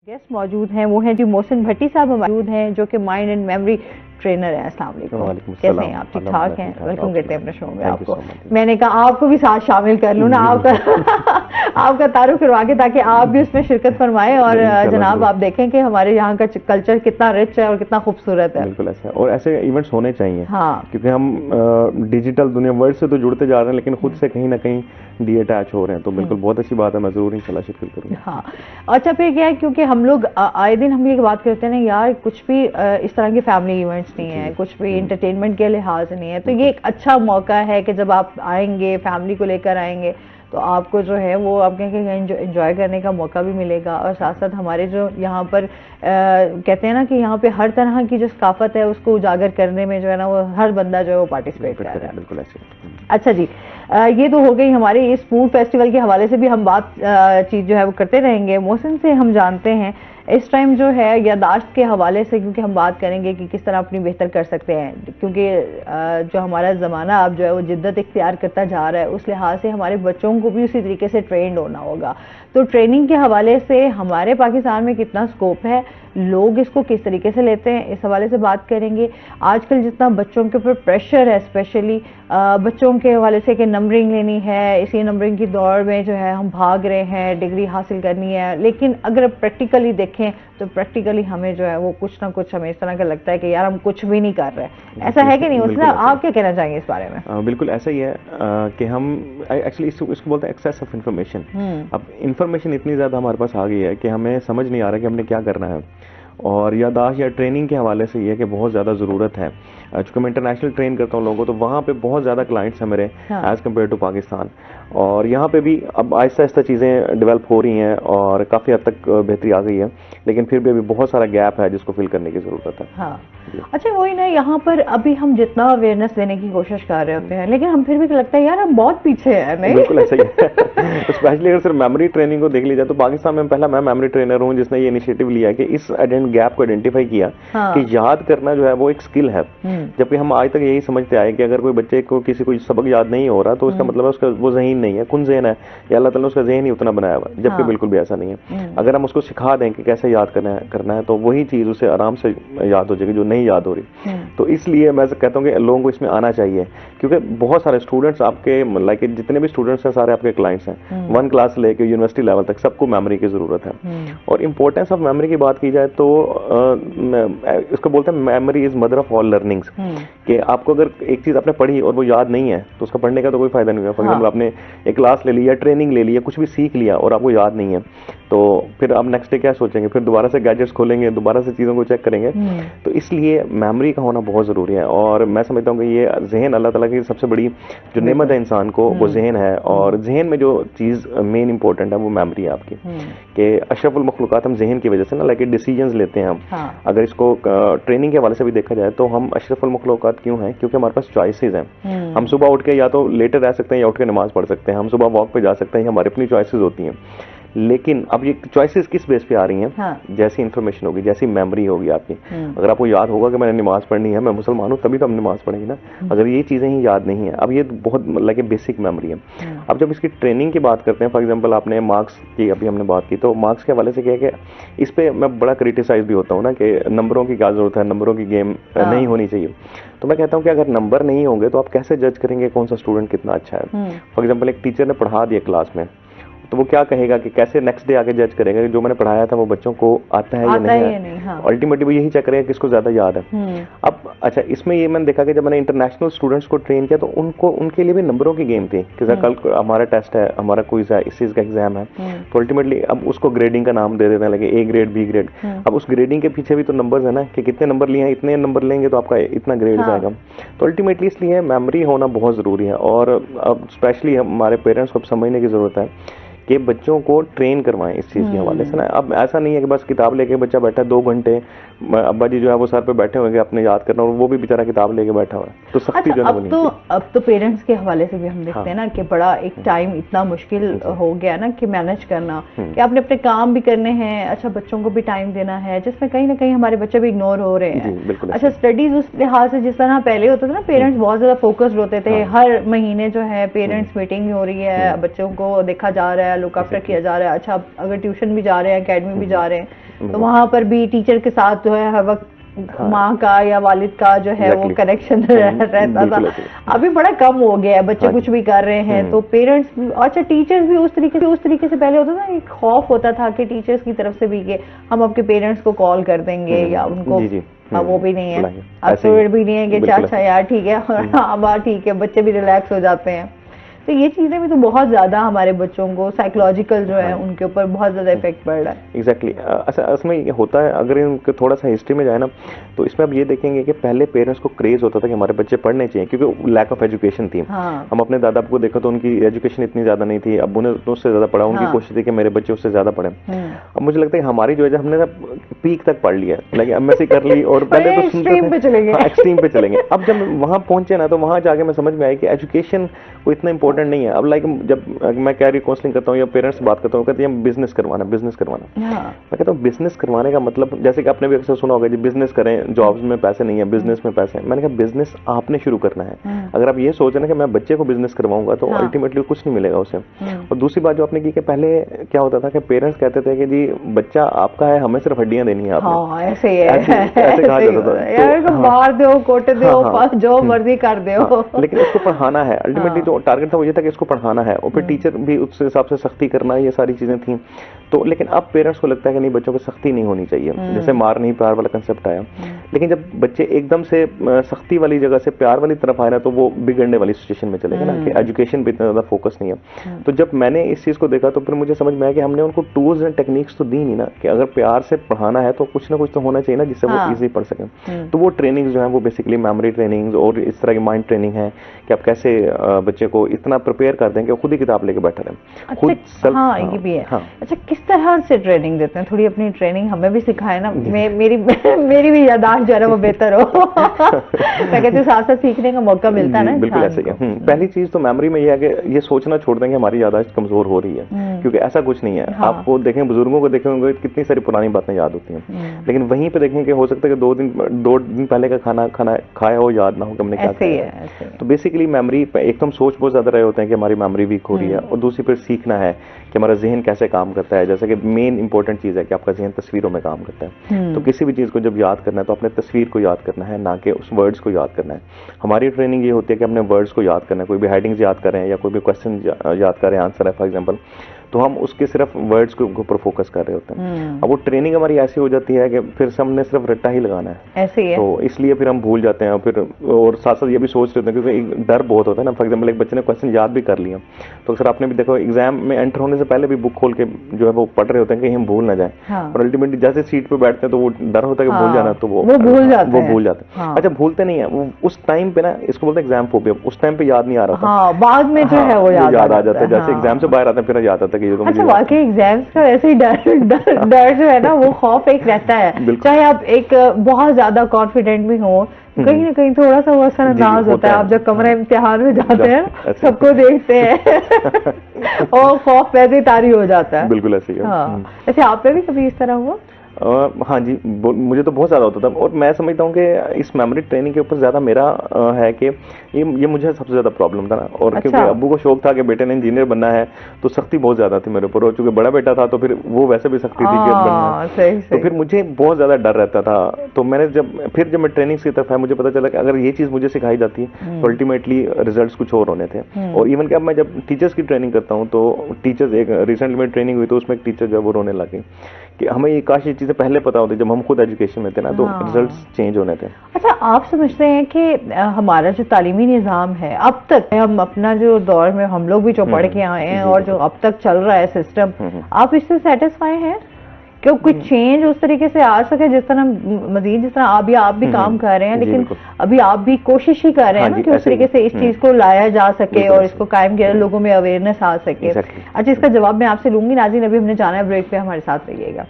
Guest मौजूद हैं, वो हैं जी मोहसिन भट्टी साहब मौजूद हैं जो कि माइंड एंड मेमोरी ट्रेनर हैं। अस्सलाम वालेकुम, कैसे हैं आप? ठीक ठाक हैं? वेलकम करते हैं अपने शो में आपको। मैंने कहा आपको भी साथ शामिल कर लूँ ना, आपका आपका तारुफ करवा के, ताकि आप भी उसमें शिरकत फरमाएं और जनाब आप देखें कि हमारे यहाँ का कल्चर कितना रिच है और कितना खूबसूरत है। बिल्कुल ऐसा, और ऐसे इवेंट्स होने चाहिए। हाँ, क्योंकि हम डिजिटल दुनिया वर्ल्ड से तो जुड़ते जा रहे हैं, लेकिन खुद से कहीं ना कहीं डी अटैच हो रहे हैं। तो बिल्कुल बहुत अच्छी बात है, मैं जरूर इंशाल्लाह शिरकत करूँगा। हाँ। अच्छा, फिर क्या है, क्योंकि हम लोग आए दिन हम ये बात करते हैं ना यार, कुछ भी इस तरह के फैमिली इवेंट्स नहीं है, कुछ भी एंटरटेनमेंट के लिहाज से नहीं है, तो ये एक अच्छा मौका है कि जब आप आएंगे, फैमिली को लेकर आएंगे, तो आपको जो है वो आप कहेंगे एंजॉय करने का मौका भी मिलेगा। और साथ साथ हमारे जो यहाँ पर कहते हैं ना कि यहाँ पे हर तरह की जो सकाफत है उसको उजागर करने में जो है ना, वो हर बंदा जो है वो पार्टिसिपेट कर रहा है। बिल्कुल ऐसे। अच्छा जी, ये तो हो गई हमारे इस फूड फेस्टिवल के हवाले से भी हम बात चीज़ जो है वो करते रहेंगे। मोहसिन से हम जानते हैं इस टाइम जो है यादाश्त के हवाले से, क्योंकि हम बात करेंगे कि किस तरह अपनी बेहतर कर सकते हैं, क्योंकि जो हमारा ज़माना अब जो है वो जिद्दत इख्तियार करता जा रहा है, उस लिहाज से हमारे बच्चों को भी उसी तरीके से ट्रेंड होना होगा। तो ट्रेनिंग के हवाले से हमारे पाकिस्तान में कितना स्कोप है, लोग इसको किस तरीके से लेते हैं, इस हवाले से बात करेंगे। आजकल जितना बच्चों के ऊपर प्रेशर है, स्पेशली बच्चों के हवाले से कि नंबरिंग लेनी है, इसी नंबरिंग की दौड़ में जो है हम भाग रहे हैं, डिग्री हासिल करनी है, लेकिन अगर प्रैक्टिकली देखें तो प्रैक्टिकली हमें जो है वो कुछ ना कुछ हमें इस तरह का लगता है कि यार हम कुछ भी नहीं कर रहे। ऐसा है कि नहीं? मतलब आप क्या कहना चाहेंगे इस बारे में? बिल्कुल ऐसा ही है कि हम एक्चुअली इसको बोलते हैं एक्सेस ऑफ इन्फॉर्मेशन। अब इन्फॉर्मेशन इतनी ज़्यादा हमारे पास आ गई है कि हमें समझ नहीं आ रहा कि हमने क्या करना है। और यादाश्त या ट्रेनिंग के हवाले से ये कि बहुत ज़्यादा ज़रूरत है। चूँकि मैं इंटरनेशनल ट्रेन करता हूँ लोगों को, तो वहाँ पे बहुत ज़्यादा क्लाइंट्स हैं मेरे एज़ कम्पेयर टू पाकिस्तान। और यहाँ पे भी अब आहिस्ता आहिस्ता चीज़ें डेवलप हो रही हैं और काफ़ी हद तक बेहतरी आ गई है, लेकिन फिर भी अभी बहुत सारा गैप है जिसको फिल करने की ज़रूरत है। हाँ। अच्छा, वही ना, यहाँ पर अभी हम जितना अवेयरनेस देने की कोशिश कर रहे होते हैं, लेकिन हम फिर भी लगता है यार हम बहुत पीछे हैं। नहीं, बिल्कुल ऐसा ही है। स्पेशली अगर सिर्फ मेमोरी ट्रेनिंग को देख ली जाए तो पाकिस्तान में पहला मैं मेमोरी ट्रेनर हूँ जिसने ये इनिशिएटिव लिया कि इस गैप को आइडेंटिफाई किया कि याद करना जो है वो एक स्किल है। जबकि हम आज तक यही समझते आए कि अगर कोई बच्चे को किसी को सबक याद नहीं हो रहा तो उसका मतलब है उसका वो ज़हीन नहीं है, कुन ज़हन है, या अल्लाह ताला ने उसका ज़हन ही उतना बनाया हुआ है। जबकि बिल्कुल भी ऐसा नहीं है। अगर हम उसको सिखा दें कि कैसे याद करना है तो वही चीज़ उसे आराम से याद हो जाएगी जो नहीं याद हो रही। तो इसलिए मैं कहता हूँ कि लोगों को इसमें आना चाहिए, क्योंकि बहुत सारे स्टूडेंट्स आपके लाइक जितने भी स्टूडेंट्स हैं सारे आपके क्लाइंट्स हैं, 1 क्लास लेके यूनिवर्सिटी लेवल तक सबको मेमोरी की ज़रूरत है। और इम्पोर्टेंस ऑफ मेमोरी की बात की जाए तो इसको बोलते हैं memory is mother of all learnings. कि आपको अगर एक चीज़ आपने पढ़ी और वो याद नहीं है तो उसका पढ़ने का तो कोई फायदा नहीं हुआ। फॉर एग्जाम्पल आपने एक क्लास ले ली या ट्रेनिंग ले ली या कुछ भी सीख लिया और आपको याद नहीं है, तो फिर आप नेक्स्ट डे क्या सोचेंगे? फिर दोबारा से गैजेट्स खोलेंगे, दोबारा से चीज़ों को चेक करेंगे। तो इसलिए मेमोरी का होना बहुत ज़रूरी है। और मैं समझता हूँ कि ये जहन अल्लाह ताला की सबसे बड़ी जो नेमत है इंसान को, वो जहन है। और जहन में जो चीज़ मेन इंपॉर्टेंट है वो मेमोरी है आपकी। कि अशरफुल मखलूक़ात हम जहन की वजह से ना लाइक डिसीजंस लेते हैं हम। अगर इसको ट्रेनिंग के हवाले से भी देखा जाए तो हम अशरफुल मखलूक़ात क्यों हैं? क्योंकि हमारे पास चॉइसेस हैं। हम सुबह उठ के या तो लेटे रह सकते हैं या उठ के नमाज पढ़ सकते हैं, हम सुबह वॉक पे जा सकते हैं, हमारी अपनी चॉइसेस होती हैं। लेकिन अब ये चॉइसेस किस बेस पे आ रही हैं? जैसी इन्फॉर्मेशन होगी, जैसी मेमोरी होगी आपकी। अगर आपको याद होगा कि मैंने नमाज पढ़नी है, मैं मुसलमान हूँ, तभी तो हम नमाज पढ़ेंगे ना। अगर ये चीज़ें ही याद नहीं है, अब ये बहुत लाइक बेसिक मेमोरी है। अब जब इसकी ट्रेनिंग की बात करते हैं, फॉर एग्जाम्पल आपने मार्क्स की अभी हमने बात की, तो मार्क्स के हवाले से क्या है कि इस पर मैं बड़ा क्रिटिसाइज भी होता हूँ ना कि नंबरों की क्या जरूरत है, नंबरों की गेम नहीं होनी चाहिए। तो मैं कहता हूँ कि अगर नंबर नहीं होंगे तो आप कैसे जज करेंगे कौन सा स्टूडेंट कितना अच्छा है? फॉर एग्जाम्पल एक टीचर ने पढ़ा दिया क्लास में, तो वो क्या कहेगा कि कैसे नेक्स्ट डे आके जज करेगा कि जो मैंने पढ़ाया था वो बच्चों को आता है या नहीं है? अल्टीमेटली वो यही चेक करेगा किसको ज्यादा याद है। अब अच्छा, इसमें ये मैंने देखा कि जब मैंने इंटरनेशनल स्टूडेंट्स को ट्रेन किया तो उनके लिए भी नंबरों की गेम थी कि कल हमारा टेस्ट है, हमारा क्विज है, इस चीज का एग्जाम है। तो अल्टीमेटली अब उसको ग्रेडिंग का नाम दे देते हैं, लगे A ग्रेड B ग्रेड। अब उस ग्रेडिंग के पीछे भी तो नंबर्स है ना कि कितने नंबर लिए हैं, इतने नंबर लेंगे तो आपका इतना ग्रेड जाएगा। तो अल्टीमेटली इसलिए मेमोरी होना बहुत जरूरी है। और अब स्पेशली हमारे पेरेंट्स को समझने की जरूरत है कि बच्चों को ट्रेन करवाएं इस चीज़ के हवाले से ना। अब ऐसा नहीं है कि बस किताब लेके बच्चा बैठा है 2 घंटे, अब्बा जी जो है वो सर पे बैठे होंगे अपने याद करना, और वो भी बेचारा किताब लेके बैठा हुआ है। तो सख्ती जो है अब तो पेरेंट्स के हवाले से भी हम देखते हैं ना कि बड़ा एक टाइम इतना मुश्किल हो गया ना कि मैनेज करना, कि आपने अपने काम भी करने हैं, अच्छा बच्चों को भी टाइम देना है, जिसमें कहीं ना कहीं हमारे बच्चे भी इग्नोर हो रहे हैं। अच्छा, स्टडीज उस लिहाज से जिस तरह पहले होता था ना, पेरेंट्स बहुत ज्यादा फोकस्ड होते थे, हर महीने जो है पेरेंट्स मीटिंग हो रही है, बच्चों को देखा जा रहा है, है, लुक आफ्टर किया जा रहा है। अच्छा, अगर ट्यूशन भी जा रहे हैं, अकेडमी भी जा रहे हैं, तो वहां पर भी टीचर के साथ जो है हर वक्त माँ का या वालिद का जो है वो कनेक्शन रहता था। अभी बड़ा कम हो गया है, बच्चे कुछ भी कर रहे हैं तो पेरेंट्स, अच्छा टीचर्स भी उस तरीके से पहले होता था, एक खौफ होता था कि टीचर्स की तरफ से भी कि हम आपके पेरेंट्स को कॉल कर देंगे या उनको, अब वो भी नहीं है, अब तो भी नहीं है कि अच्छा यार ठीक है, हाँ ठीक है, बच्चे भी रिलैक्स हो जाते हैं। तो ये चीजें भी तो बहुत ज्यादा हमारे बच्चों को साइकोलॉजिकल जो है उनके ऊपर बहुत ज्यादा इफेक्ट पड़ रहा है। एग्जैक्टली अच्छा, इसमें ये होता है, अगर इनके थोड़ा सा हिस्ट्री में जाए ना, तो इसमें आप ये देखेंगे कि पहले पेरेंट्स को क्रेज होता था कि हमारे बच्चे पढ़ने चाहिए, क्योंकि लैक ऑफ एजुकेशन थी। हम अपने दादा को देखो तो उनकी एजुकेशन इतनी ज्यादा नहीं थी, अब्बू ने उससे ज्यादा पढ़ा, उनकी कोशिश थी कि मेरे बच्चे उससे ज्यादा पढ़े। अब मुझे लगता है हमारी जो है, हमने ना पीक तक पढ़ लिया, लाइक एमएससी कर ली और पहले तो एक्सट्रीम पे चलेंगे। अब जब वहां पहुंचे ना, तो वहां जाके मैं समझ में आया कि एजुकेशन को इतना इंपॉर्टेंट नहीं है। अब लाइक जब मैं कैरियर काउंसलिंग करता हूँ या पेरेंट्स से बात करता हूँ, कहते हैं बिजनेस करवाना। मैं कहता हूँ बिजनेस करवाने का मतलब, जैसे कि आपने भी अक्सर सुना होगा जी, बिजनेस करें, जॉब्स में पैसे नहीं है, बिजनेस में पैसे हैं। मैंने कहा बिजनेस आपने शुरू करना है। अगर आप ये सोच रहे हैं कि मैं बच्चे को बिजनेस करवाऊंगा, तो अल्टीमेटली कुछ नहीं मिलेगा उसे। और दूसरी बात जो आपने की कि पहले क्या होता था कि पेरेंट्स कहते थे कि जी बच्चा आपका है, हमें सिर्फ हड्डियां देनी है आपने। ऐसे कहा जाता था, मार दो, कोट दो, जो मर्जी कर दो, लेकिन इसको पढ़ाना है। अल्टीमेटली जो टारगेट था वो ये था कि इसको पढ़ाना है, और फिर टीचर भी उस हिसाब से सख्ती करना, ये सारी चीजें थी। तो लेकिन अब पेरेंट्स को लगता है कि नहीं, बच्चों को सख्ती नहीं होनी चाहिए, जैसे मार नहीं प्यार वाला कंसेप्ट आया। लेकिन जब बच्चे एकदम से सख्ती वाली जगह से प्यार वाली तरफ आए ना, तो वो बिगड़ने वाली सिचुएशन में चलेगा ना, कि एजुकेशन पे इतना ज्यादा फोकस नहीं है। तो जब मैंने इस चीज को देखा, तो फिर मुझे समझ में आया कि हमने उनको टूल्स एंड टेक्निक्स तो दी नहीं ना, कि अगर प्यार से पढ़ाना है तो कुछ ना कुछ तो होना चाहिए ना, जिससे वो इजीली पढ़ सकें। तो वो ट्रेनिंग जो है वो बेसिकली मेमोरी ट्रेनिंग और इस तरह की माइंड ट्रेनिंग है, कि आप कैसे बच्चे को इतना प्रिपेयर कर दें कि खुद ही किताब लेके बैठा रहे, खुद सेल्फ। हाँ, ये भी है। अच्छा, किस तरह से ट्रेनिंग देते हैं? थोड़ी अपनी ट्रेनिंग हमें भी सिखाए ना, मेरी भी यादाश्त जो है वो बेहतर हो। मैं कहती हूँ साथ साथ सीखने का मौका मिलता है ना। बिल्कुल ऐसे ही है। पहली चीज तो मेमोरी में ये है कि ये सोचना छोड़ देंगे हमारी यादाश्त कमजोर हो रही है, क्योंकि ऐसा कुछ नहीं है। आपको देखें, बुजुर्गों को देखेंगे, कितनी सारी पुरानी बातें याद होती हैं, लेकिन वहीं पे देखेंगे हो सकता है कि 2 दिन पहले का खाना खाया हो, याद ना हो कि हमने क्या खाया। तो बेसिकली मेमोरी, एक तो हम सोच बहुत ज्यादा रहे होते हैं कि हमारी मेमोरी वीक हो रही है, और दूसरी फिर सीखना है कि हमारा जहन कैसे काम करता है। जैसे कि मेन इंपॉर्टेंट चीज है कि आपका जहन तस्वीरों में काम करता है। तो किसी भी चीज को जब याद करना है, तो अपने तस्वीर को याद करना है, ना कि उस वर्ड्स को याद करना है। हमारी ट्रेनिंग ये होती है कि अपने वर्ड्स को याद करना है। कोई भी हेडिंग्स याद कर रहे हैं या कोई भी क्वेश्चन याद कर रहे हैं, आंसर है फॉर एग्जाम्पल, तो हम उसके सिर्फ वर्ड्स के ऊपर फोकस कर रहे होते हैं। अब वो ट्रेनिंग हमारी ऐसी हो जाती है कि फिर हमने सिर्फ रट्टा ही लगाना है, ऐसे ही है। तो इसलिए फिर हम भूल जाते हैं। फिर और साथ साथ ये भी सोच रहे होते हैं, क्योंकि डर बहुत होता है ना। फॉर एग्जाम्पल, एक बच्चे ने क्वेश्चन याद भी कर लिया, तो अक्सर आपने भी देखो एग्जाम में एंटर होने से पहले भी बुक खोल के जो है वो पढ़ रहे होते हैं कि हम भूल ना जाए। और अल्टीमेटली जैसे सीट पे बैठते हैं तो वो डर होता है कि भूल जाना, तो वो भूल जाते हैं। अच्छा, भूलते नहीं है वो उस टाइम पे ना, इसको बोलते हैं एग्जाम फोबिया। उस टाइम पे याद नहीं आ रहा था, बाद में जो है वो याद आ जाता है। जैसे एग्जाम से बाहर आते हैं फिर याद आता है कि ये तो मुझे एग्जाम्स का वैसे ही डर जो है ना, वो खौफ एक रहता है। चाहे आप एक बहुत ज्यादा कॉन्फिडेंट भी हो, कहीं ना कहीं थोड़ा सा वो असरअंदाज होता है। आप जब कमरा इम्तिहान में जाते हैं, सबको देखते हैं और खौफ वैसे ही तारी हो जाता है। बिल्कुल ऐसे ही है। ऐसे आप पे भी कभी इस तरह हुआ? हाँ जी, मुझे तो बहुत ज़्यादा होता था। और मैं समझता हूँ कि इस मेमोरी ट्रेनिंग के ऊपर ज़्यादा मेरा है कि ये मुझे सबसे ज़्यादा प्रॉब्लम था ना। और क्योंकि अब्बू को शौक था कि बेटे ने इंजीनियर बनना है, तो सख्ती बहुत ज़्यादा थी मेरे ऊपर। और चूंकि बड़ा बेटा था, तो फिर वो वैसे भी सख्ती थी कि बनना, तो फिर मुझे बहुत ज़्यादा डर रहता था। तो मैंने जब मैं ट्रेनिंग की तरफ है, मुझे पता चला कि अगर ये चीज़ मुझे सिखाई जाती तो अल्टीमेटली रिजल्ट कुछ और होने थे। और इवन कि अब मैं जब टीचर्स की ट्रेनिंग करता हूँ, तो टीचर्स, एक रिसेंटली में ट्रेनिंग हुई, तो उसमें एक टीचर जो है वो रोने लगे कि हमें ये काश ये चीजें पहले पता होती, जब हम खुद एजुकेशन में थे ना, तो रिजल्ट्स चेंज होने थे। अच्छा, आप समझते हैं कि हमारा जो तालीमी निज़ाम है, अब तक हम अपना जो दौर में हम लोग भी जो पढ़ के आए हैं और जो अब तक चल रहा है सिस्टम, आप इससे सेटिस्फाई हैं? क्यों कोई चेंज उस तरीके से आ सके, जिस तरह मजीद, जिस तरह आप भी काम कर रहे हैं, लेकिन अभी आप भी कोशिश ही कर रहे हैं ना कि उस तरीके से इस चीज को लाया जा सके और इसको कायम किया, लोगों में अवेयरनेस आ सके। अच्छा, इसका जवाब मैं आपसे लूंगी। नाज़रीन, अभी हमने जाना है ब्रेक पे, हमारे साथ रहिएगा।